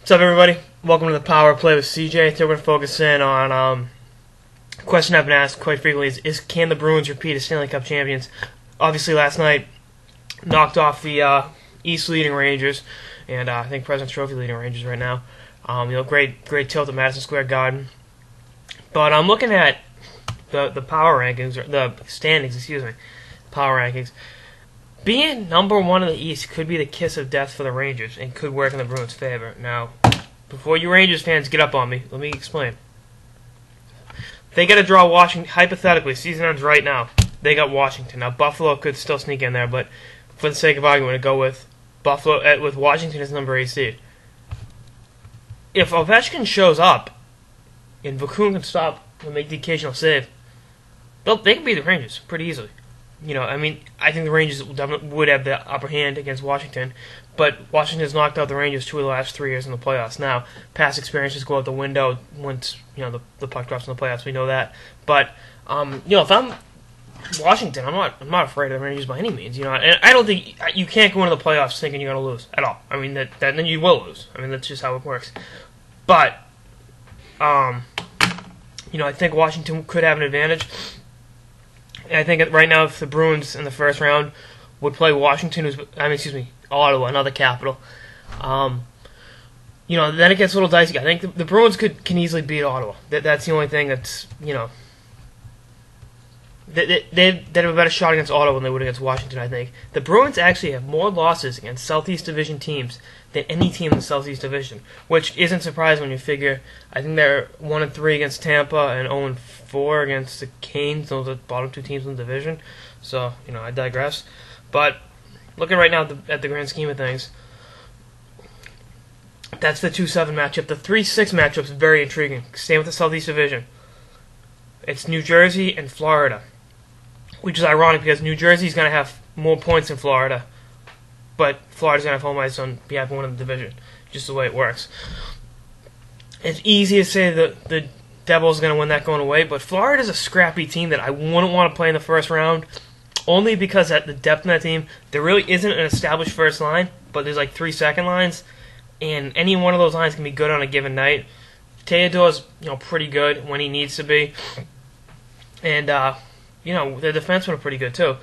What's up, everybody? Welcome to the Power Play with CJ. Today we're going to focus in on a question I've been asked quite frequently is can the Bruins repeat as Stanley Cup champions? Obviously, last night knocked off the East leading Rangers, and I think President's Trophy leading Rangers right now. Great tilt at Madison Square Garden. But I'm looking at the power rankings, or the standings, power rankings. Being number one in the East could be the kiss of death for the Rangers and could work in the Bruins' favor. Now, before you Rangers fans get up on me, let me explain. They got to draw Washington, hypothetically, season ends right now. They got Washington. Now, Buffalo could still sneak in there, but for the sake of argument, I'm going to go with Buffalo, with Washington as number 8 seed. If Ovechkin shows up and Vakoun can stop and make the occasional save, they can beat the Rangers pretty easily. I think the Rangers would have the upper hand against Washington, but Washington has knocked out the Rangers 2 of the last 3 years in the playoffs. Now, past experiences go out the window once the puck drops in the playoffs. We know that, but if I'm Washington, I'm not afraid of the Rangers by any means. And I don't think you can't go into the playoffs thinking you're going to lose at all. I mean that then you will lose. I mean that's just how it works. But I think Washington could have an advantage. I think right now, if the Bruins in the first round would play Washington, Ottawa, another capital, then it gets a little dicey. I think the Bruins can easily beat Ottawa. That's the only thing that's, they have a better shot against Ottawa than they would against Washington, I think. The Bruins actually have more losses against Southeast Division teams than any team in the Southeast Division, which isn't surprising when you figure, I think they're 1-3 against Tampa and 0-4 against the Canes. Those are the bottom 2 teams in the division. So, I digress. But looking right now at the grand scheme of things, that's the 2-7 matchup. The 3-6 matchup is very intriguing. Same with the Southeast Division. It's New Jersey and Florida, which is ironic because New Jersey's going to have more points than Florida, but Florida's going to have home ice on behalf of one of the division, just the way it works. It's easy to say that the Devils are going to win that going away, but Florida's a scrappy team that I wouldn't want to play in the first round, only because at the depth in that team, there really isn't an established first line, but there's like 3 second lines, and any one of those lines can be good on a given night. Theodore's pretty good when he needs to be, and their defensemen are pretty good too.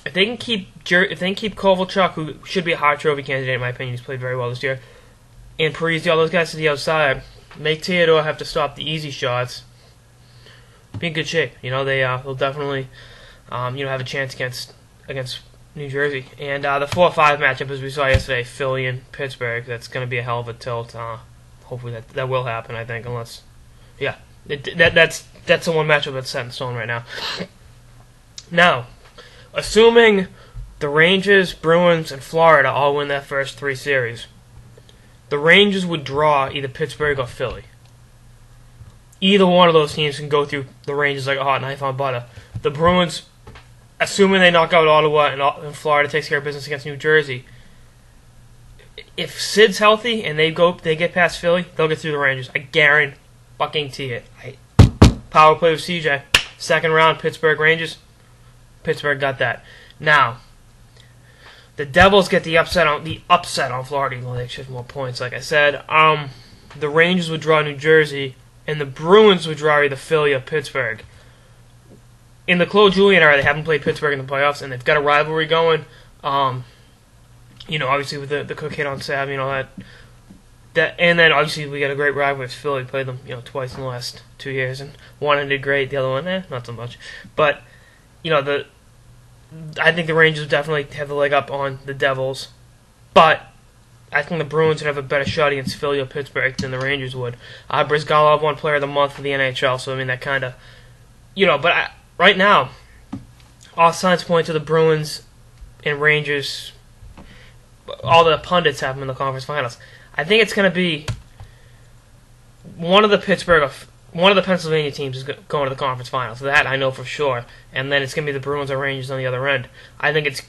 If they can keep Kovalchuk, who should be a Hart Trophy candidate in my opinion, he's played very well this year, and Parise, all those guys to the outside, make Theodore have to stop the easy shots, be in good shape. They'll definitely have a chance against New Jersey. And the 4-5 matchup, as we saw yesterday, Philly and Pittsburgh, that's going to be a hell of a tilt. Hopefully that will happen, I think, unless, that's the one matchup that's set in stone right now. Now, assuming the Rangers, Bruins, and Florida all win that first 3 series, the Rangers would draw either Pittsburgh or Philly. Either one of those teams can go through the Rangers like a hot knife on butter. The Bruins, assuming they knock out Ottawa and Florida takes care of business against New Jersey, if Sid's healthy and they get past Philly, they'll get through the Rangers. I guarantee it. Power play with CJ. Second round, Pittsburgh Rangers. Pittsburgh got that. Now, the Devils get the upset on Florida, even though they should have more points. Like I said, the Rangers would draw New Jersey, and the Bruins would draw either Philly or Pittsburgh. In the Claude Julien era, they haven't played Pittsburgh in the playoffs, and they've got a rivalry going. Obviously with the Cook hit on Sav, that, and then obviously we got a great rivalry with Philly. Played them, twice in the last 2 years, and one ended great, the other one, not so much. But I think the Rangers definitely have the leg up on the Devils, but I think the Bruins would have a better shot against Philly or Pittsburgh than the Rangers would. Brizgalov won Player of the Month for the NHL, so that kind of, but right now, all signs point to the Bruins and Rangers. All the pundits have them in the conference finals. I think it's going to be one of the Pennsylvania teams is going to the conference finals. That I know for sure. And then it's going to be the Bruins or Rangers on the other end. I think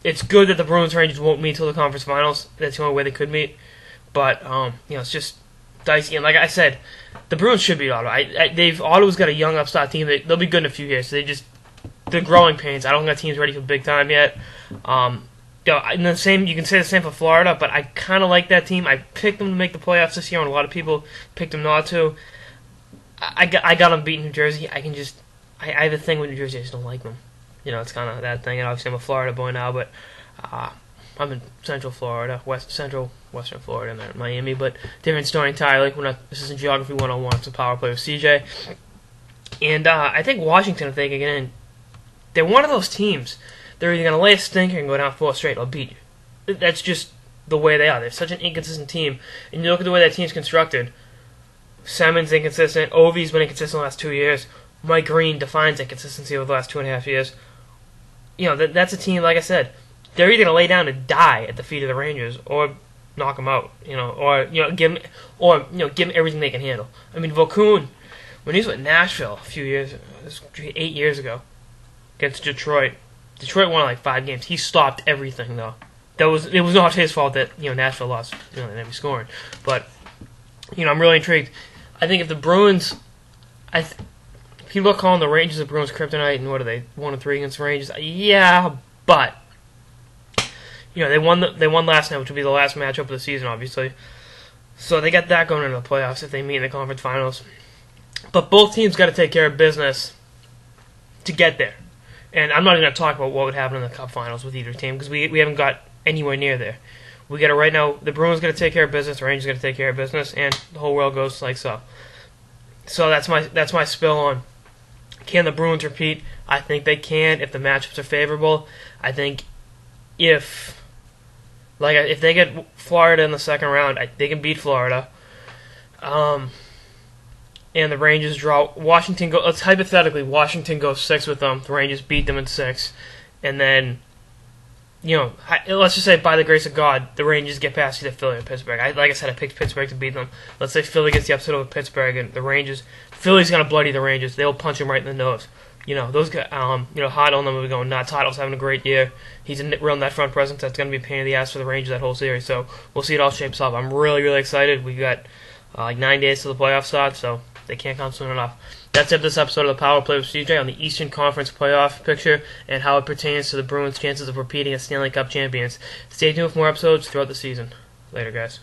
it's good that the Bruins and Rangers won't meet till the conference finals. That's the only way they could meet. But it's just dicey. And like I said, the Bruins should beat Ottawa. Ottawa's got a young upstart team. They'll be good in a few years. So they're growing pains. I don't think that team's ready for big time yet. And the same, you can say the same for Florida, but I kind of like that team. I picked them to make the playoffs this year, and a lot of people picked them not to. I got them beating New Jersey. I have a thing with New Jersey. I just don't like them. It's kind of that thing. And obviously, I'm a Florida boy now, but I'm in Central Florida, Western Florida, and then Miami. But different story entirely. This isn't Geography 101. It's a power play with CJ. And I think Washington, if they can get in, they're one of those teams. They're either going to lay a stinker and go down 4 straight or beat you. That's just the way they are. They're such an inconsistent team. And you look at the way that team's constructed. Simon's inconsistent. Ovi's been inconsistent the last 2 years. Mike Green defines inconsistency over the last 2.5 years. That's a team, like I said, they're either going to lay down and die at the feet of the Rangers or knock them out. Give them everything they can handle. I mean, Vokoun, when he was with Nashville a few years, 8 years ago, against Detroit won like 5 games. He stopped everything though. It was not his fault that Nashville lost. They didn't be scoring, but I'm really intrigued. I think if the Bruins, if people are calling the Rangers the Bruins kryptonite, and what are they 1-3 against the Rangers? Yeah, but they won last night, which will be the last matchup of the season, obviously. So they got that going into the playoffs if they meet in the conference finals. But both teams got to take care of business to get there. And I'm not even going to talk about what would happen in the Cup Finals with either team because we haven't got anywhere near there. We got to right now. The Bruins got to take care of business. The Rangers got to take care of business, and the whole world goes like so. So that's my spill on. Can the Bruins repeat? I think they can if the matchups are favorable. I think if they get Florida in the second round, they can beat Florida. And the Rangers draw. Let's hypothetically, Washington goes 6 with them. The Rangers beat them in 6. And then, let's just say by the grace of God, the Rangers get past either Philly or Pittsburgh. Like I said, I picked Pittsburgh to beat them. Let's say Philly gets the upset over Pittsburgh, and Philly's going to bloody the Rangers. They'll punch them right in the nose. Those guys, Hart on them will be going nuts. Hartle's having a great year. He's a real net front presence. That's going to be a pain in the ass for the Rangers that whole series. So we'll see it all shapes up. I'm really, really excited. We got like 9 days to the playoff start, so they can't come soon enough. That's it for this episode of the Power Play with CJ on the Eastern Conference playoff picture and how it pertains to the Bruins' chances of repeating as Stanley Cup champions. Stay tuned for more episodes throughout the season. Later, guys.